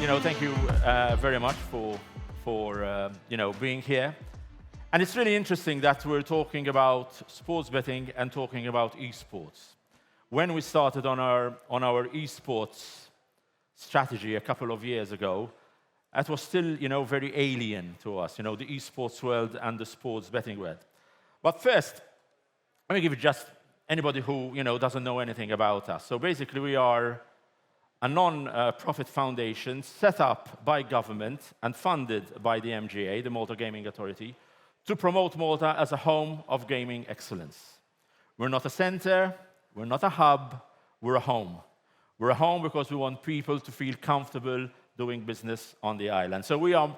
thank you very much for being here. And it's really interesting that we're talking about sports betting and talking about esports. When we started on our esports strategy a couple of years ago, it was still, very alien to us, the esports world and the sports betting world. But first, let me give you just anybody who, doesn't know anything about us. So basically, we are a non-profit foundation set up by government and funded by the MGA, the Malta Gaming Authority, to promote Malta as a home of gaming excellence. We're not a center, we're not a hub, we're a home. We're a home because we want people to feel comfortable doing business on the island. So we are,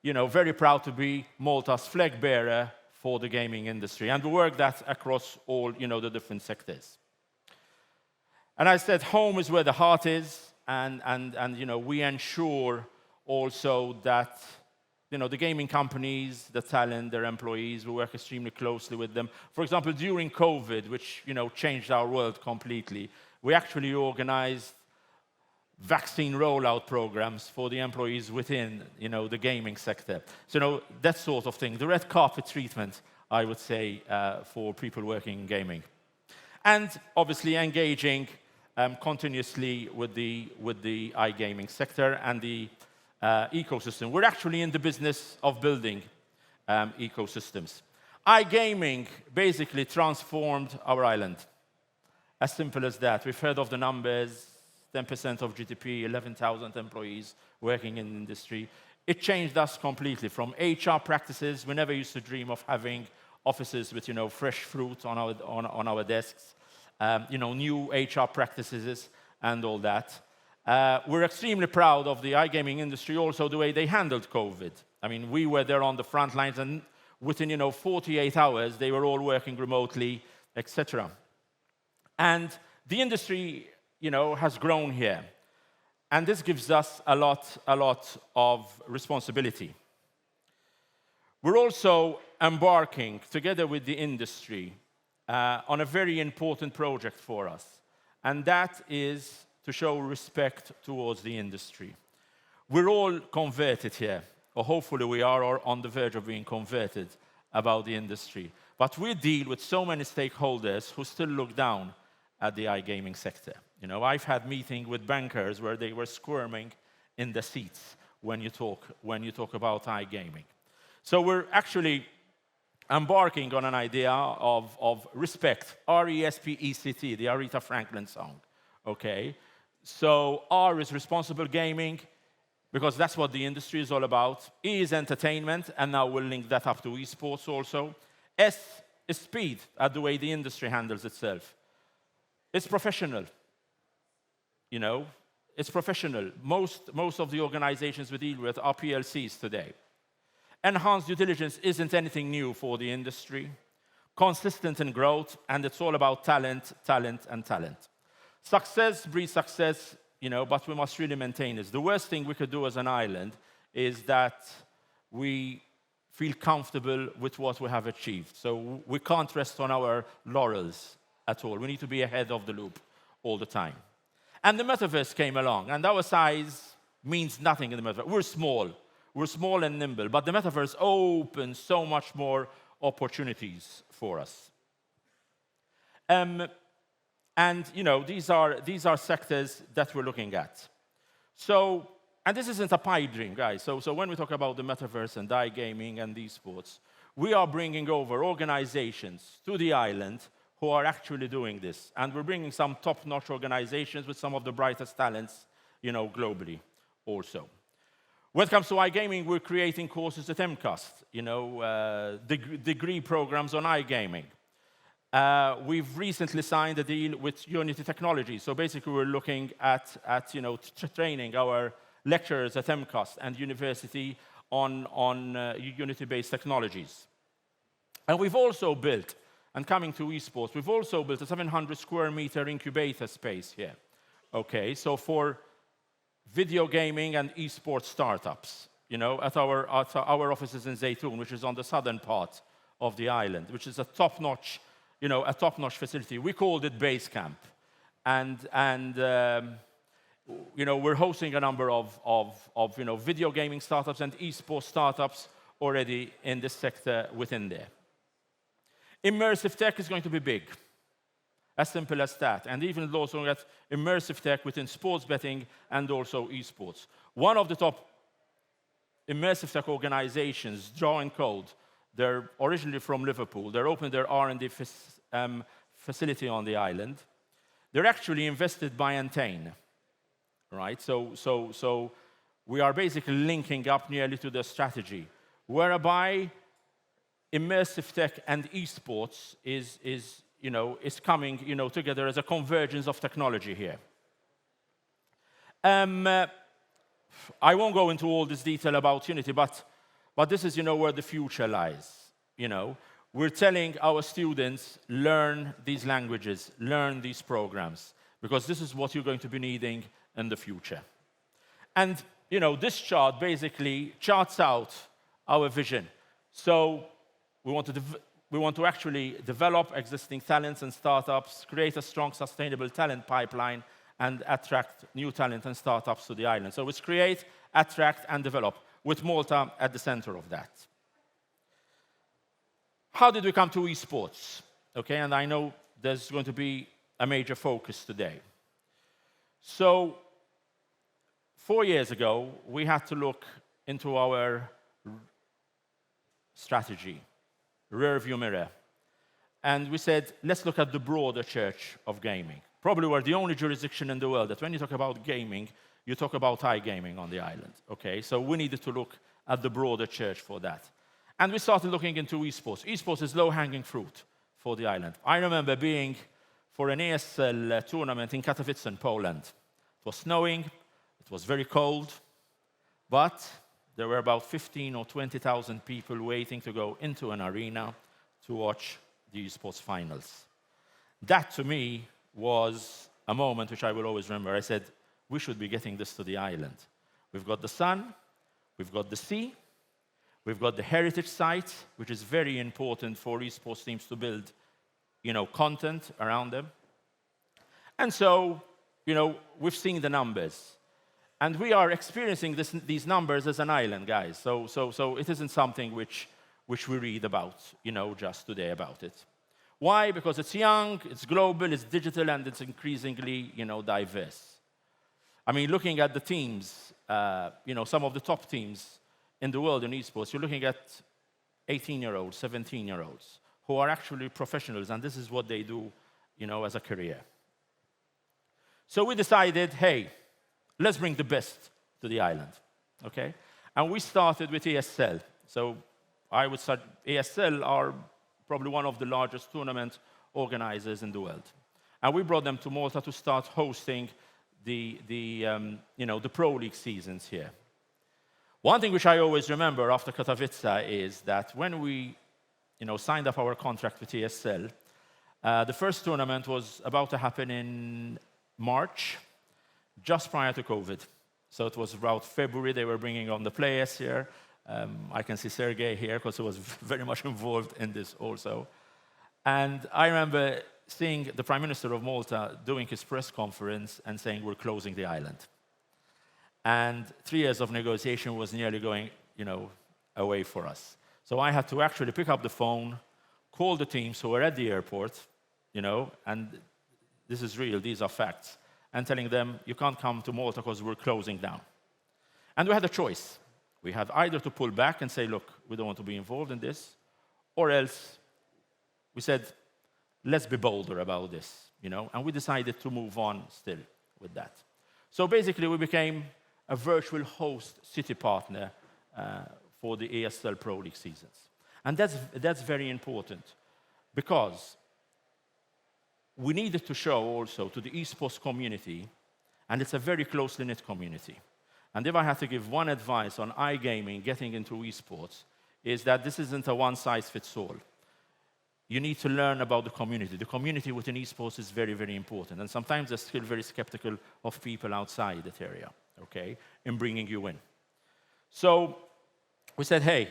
very proud to be Malta's flag bearer for the gaming industry, and we work that across all, the different sectors. And I said home is where the heart is, and we ensure also that, the gaming companies, the talent, their employees, we work extremely closely with them. For example, during COVID, which, changed our world completely, we actually organized vaccine rollout programs for the employees within, the gaming sector. So, that sort of thing, the red carpet treatment, I would say, for people working in gaming. And obviously engaging continuously with the iGaming sector and the ecosystem. We're actually in the business of building ecosystems. iGaming basically transformed our island. As simple as that. We've heard of the numbers, 10% of GDP, 11,000 employees working in the industry. It changed us completely from HR practices. We never used to dream of having offices with, fresh fruit on our desks. New HR practices and all that. We're extremely proud of the iGaming industry, also the way they handled COVID. I mean, we were there on the front lines, and within 48 hours, they were all working remotely, etc. And the industry, has grown here, and this gives us a lot of responsibility. We're also embarking together with the industry on a very important project for us, and that is to show respect towards the industry. We're all converted here, or hopefully we are, or on the verge of being converted about the industry. But we deal with so many stakeholders who still look down at the iGaming sector. I've had meetings with bankers where they were squirming in the seats when you talk about iGaming. So we're actually embarking on an idea of respect, R-E-S-P-E-C-T, the Aretha Franklin song, okay? So R is responsible gaming, because that's what the industry is all about. E is entertainment, and now we'll link that up to esports also. S is speed, at the way the industry handles itself. It's professional, It's professional. Most of the organizations we deal with are PLCs today. Enhanced due diligence isn't anything new for the industry. Consistent in growth, and it's all about talent, and talent. Success breeds success, but we must really maintain this. The worst thing we could do as an island is that we feel comfortable with what we have achieved. So we can't rest on our laurels at all. We need to be ahead of the loop all the time. And the metaverse came along, and our size means nothing in the metaverse. We're small and nimble, but the metaverse opens so much more opportunities for us. And these are sectors that we're looking at. So, and this isn't a pipe dream, guys. So when we talk about the metaverse and iGaming and esports, we are bringing over organizations to the island who are actually doing this, and we're bringing some top-notch organizations with some of the brightest talents, globally, also. When it comes to iGaming, we're creating courses at MCAST, degree programs on iGaming. We've recently signed a deal with Unity Technology. So basically, we're looking at training our lecturers at MCAST and university on Unity-based technologies. And we've also built, and coming to esports, we've also built a 700 square meter incubator space here. Okay, so for video gaming and esports startups, at our offices in Zaytoun, which is on the southern part of the island, which is a top-notch facility. We called it Base Camp. And we're hosting a number of video gaming startups and esports startups already in this sector within there. Immersive tech is going to be big, as simple as that. And even also at immersive tech within sports betting and also esports. One of the top immersive tech organizations, Draw and Code, they're originally from Liverpool. They're opening their R&D facility on the island. They're actually invested by Entain, right? So we are basically linking up nearly to the strategy, whereby immersive tech and esports is coming together as a convergence of technology here. I won't go into all this detail about Unity, but this is where the future lies. We're telling our students, learn these languages, learn these programs, because this is what you're going to be needing in the future. And this chart basically charts out our vision. So we want to actually develop existing talents and startups, create a strong, sustainable talent pipeline, and attract new talent and startups to the island. So it's create, attract, and develop, with Malta at the center of that. How did we come to esports? Okay, and I know there's going to be a major focus today. So 4 years ago, we had to look into our strategy, rear view mirror. And we said, let's look at the broader church of gaming. Probably we're the only jurisdiction in the world that when you talk about gaming, you talk about iGaming on the island. Okay, so we needed to look at the broader church for that. And we started looking into esports. Esports is low-hanging fruit for the island. I remember being for an ESL tournament in Katowice in Poland. It was snowing, it was very cold, but there were about 15 or 20,000 people waiting to go into an arena to watch the esports finals. That, to me, was a moment which I will always remember. I said, we should be getting this to the island. We've got the sun, we've got the sea, we've got the heritage site, which is very important for esports teams to build, content around them. And so, we've seen the numbers. And we are experiencing these numbers as an island, guys. So it isn't something which we read about, just today about it. Why? Because it's young, it's global, it's digital, and it's increasingly, diverse. I mean, looking at the teams, some of the top teams in the world in esports, you're looking at 18-year-olds, 17-year-olds, who are actually professionals, and this is what they do, as a career. So we decided, hey, let's bring the best to the island, okay? And we started with ESL. So I would say ESL are probably one of the largest tournament organizers in the world. And we brought them to Malta to start hosting the Pro League seasons here. One thing which I always remember after Katowice is that when we signed up our contract with ESL, the first tournament was about to happen in March, just prior to COVID. So it was about February, they were bringing on the players here. I can see Sergey here because he was very much involved in this also. And I remember seeing the Prime Minister of Malta doing his press conference and saying, we're closing the island. And 3 years of negotiation was nearly going, away for us. So I had to actually pick up the phone, call the teams who were at the airport, and this is real, these are facts, and telling them, you can't come to Malta because we're closing down. And we had a choice. We had either to pull back and say, look, we don't want to be involved in this, or else we said, let's be bolder about this, and we decided to move on still with that. So basically, we became a virtual host city partner for the ESL Pro League seasons. And that's very important because we needed to show also to the esports community, and it's a very closely knit community. And if I had to give one advice on iGaming getting into esports, is that this isn't a one-size-fits-all. You need to learn about the community. The community within esports is very, very important. And sometimes they're still very skeptical of people outside that area, okay, in bringing you in. So we said, hey,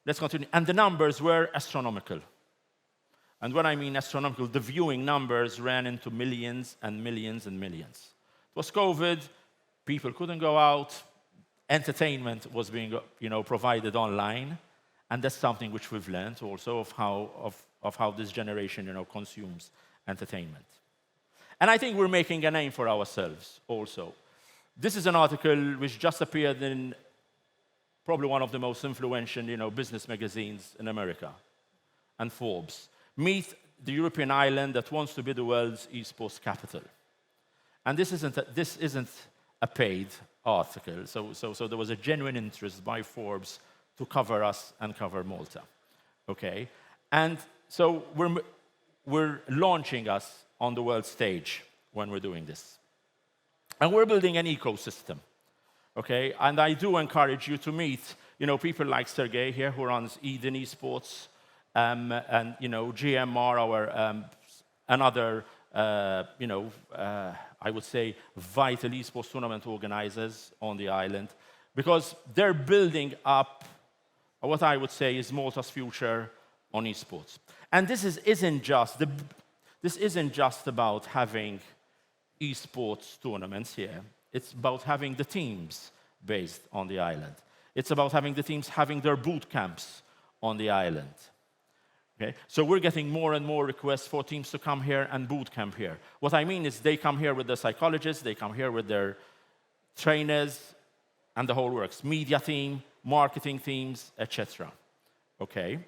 let's continue. And the numbers were astronomical. And when I mean astronomical, the viewing numbers ran into millions and millions and millions. It was COVID, People couldn't go out. Entertainment was being, provided online, and that's something which we've learned also of how this generation, consumes entertainment. And I think we're making a name for ourselves also. This is an article which just appeared in probably one of the most influential, business magazines in America, and Forbes. Meet the European island that wants to be the world's esports capital. And this isn't a paid article. So there was a genuine interest by Forbes to cover us and cover Malta. Okay? And so we're launching us on the world stage when we're doing this. And we're building an ecosystem. Okay? And I do encourage you to meet, people like Sergey here, who runs Eden Esports, and, GMR, our another, I would say, vital esports tournament organizers on the island, because they're building up what I would say is Malta's future on esports. And this isn't just about having esports tournaments here. It's about having the teams based on the island. It's about having the teams having their boot camps on the island. Okay? So we're getting more and more requests for teams to come here and boot camp here. What I mean is they come here with their psychologists, they come here with their trainers, and the whole works. Media team, marketing teams, etc. Okay?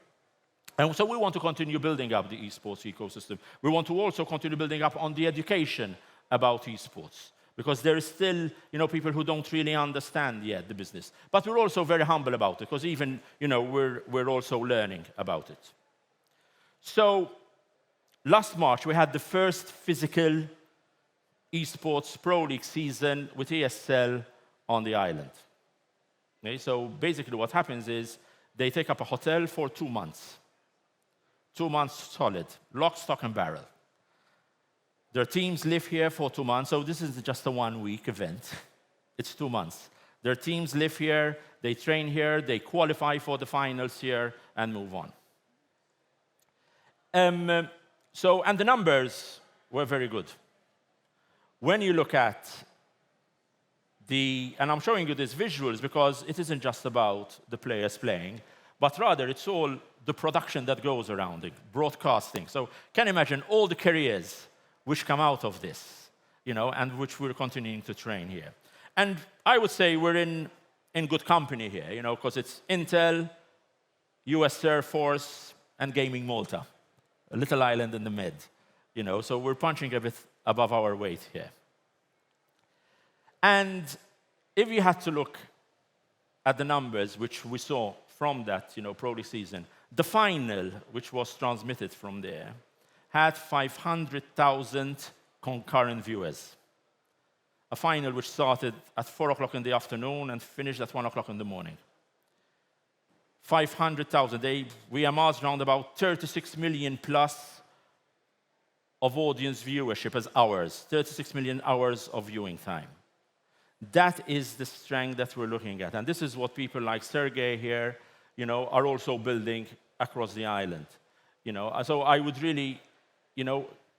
And so we want to continue building up the esports ecosystem. We want to also continue building up on the education about esports, because there is still, people who don't really understand yet the business. But we're also very humble about it, because even, we're also learning about it. So last March, we had the first physical esports Pro League season with ESL on the island. Okay, so basically what happens is they take up a hotel for 2 months. 2 months solid, lock, stock, and barrel. Their teams live here for 2 months, so this is just a 1-week event. It's 2 months. Their teams live here, they train here, they qualify for the finals here, and move on. And the numbers were very good. When you look at and I'm showing you these visuals because it isn't just about the players playing, but rather it's all the production that goes around it, broadcasting. So can you imagine all the careers which come out of this, and which we're continuing to train here. And I would say we're in good company here, because it's Intel, US Air Force, and GamingMalta, a little island in the mid, so we're punching a bit above our weight here. And if you had to look at the numbers which we saw from that, Pro League season, the final, which was transmitted from there, had 500,000 concurrent viewers. A final which started at 4 o'clock in the afternoon and finished at 1 o'clock in the morning. 500,000. We amassed around about 36 million plus of audience viewership as hours, 36 million hours of viewing time. That is the strength that we're looking at. And this is what people like Sergey here, are also building across the island. So I would really,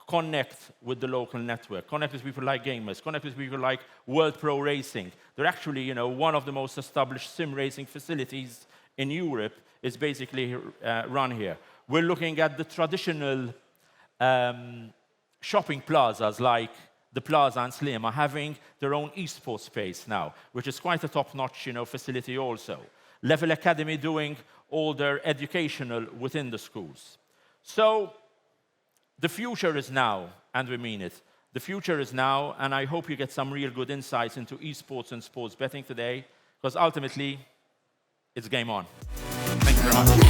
connect with the local network, connect with people like gamers, connect with people like World Pro Racing. They're actually, one of the most established sim racing facilities in Europe is basically run here. We're looking at the traditional shopping plazas like the Plaza and SiGMA having their own esports space now, which is quite a top-notch, facility also. Level Academy doing all their educational within the schools. So the future is now, and we mean it. The future is now, and I hope you get some real good insights into esports and sports betting today, because ultimately, it's game on. Thank you very much.